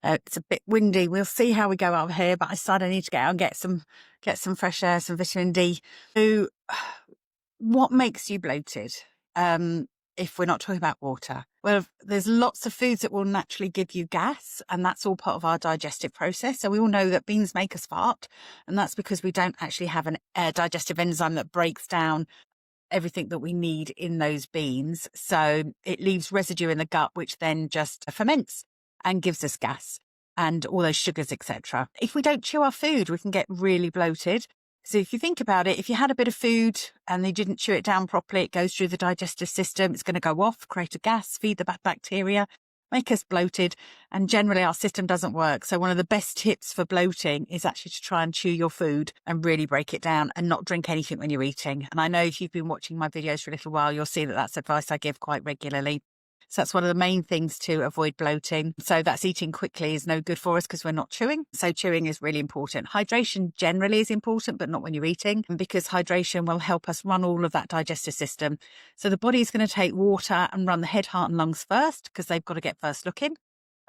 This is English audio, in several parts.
It's a bit windy. We'll see how we go out here, but I decided I need to get out and get some fresh air, some vitamin D. So what makes you bloated? If we're not talking about water, well, there's lots of foods that will naturally give you gas, and that's all part of our digestive process. So we all know that beans make us fart, and that's because we don't actually have a digestive enzyme that breaks down everything that we need in those beans. So it leaves residue in the gut, which then just ferments and gives us gas and all those sugars, etc. If we don't chew our food, we can get really bloated. So if you think about it, if you had a bit of food and they didn't chew it down properly, it goes through the digestive system. It's going to go off, create a gas, feed the bad bacteria, make us bloated. And generally our system doesn't work. So one of the best tips for bloating is actually to try and chew your food and really break it down and not drink anything when you're eating. And I know if you've been watching my videos for a little while, you'll see that that's advice I give quite regularly. So that's one of the main things to avoid bloating. So that's eating quickly is no good for us because we're not chewing. So chewing is really important. Hydration generally is important, but not when you're eating, because hydration will help us run all of that digestive system. So the body is going to take water and run the head, heart and lungs first because they've got to get first look in.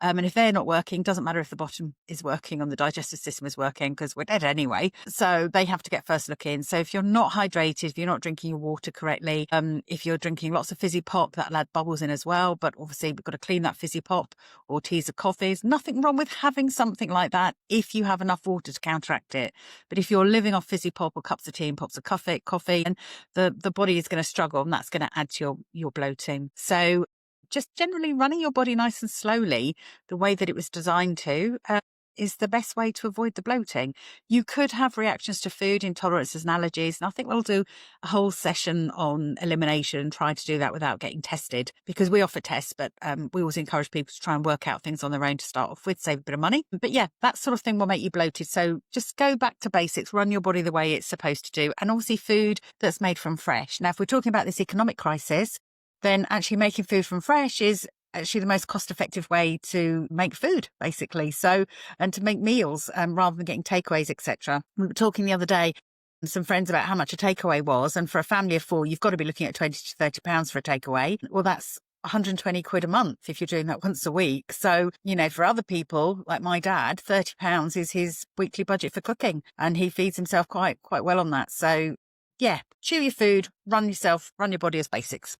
And if they're not working, doesn't matter if the bottom is working and the digestive system is working because we're dead anyway. So they have to get first look in. So if you're not hydrated, if you're not drinking your water correctly, if you're drinking lots of fizzy pop, that'll add bubbles in as well. But obviously we've got to clean that fizzy pop or teas or coffees. Nothing wrong with having something like that if you have enough water to counteract it. But if you're living off fizzy pop or cups of tea and pops of coffee, and the body is going to struggle, and that's going to add to your bloating. So just generally running your body nice and slowly, the way that it was designed to, is the best way to avoid the bloating. You could have reactions to food, intolerances and allergies. And I think we'll do a whole session on elimination and try to do that without getting tested, because we offer tests, but we always encourage people to try and work out things on their own to start off with, save a bit of money. But yeah, that sort of thing will make you bloated. So just go back to basics, run your body the way it's supposed to do. And obviously food that's made from fresh. Now, if we're talking about this economic crisis, then actually making food from fresh is actually the most cost-effective way to make food, basically. So, and to make meals rather than getting takeaways, etc. We were talking the other day with some friends about how much a takeaway was, and for a family of 4, you've got to be looking at 20 to 30 pounds for a takeaway. Well, that's 120 quid a month if you're doing that once a week. So, for other people, like my dad, 30 pounds is his weekly budget for cooking, and he feeds himself quite well on that. So, yeah, chew your food, run your body as basics.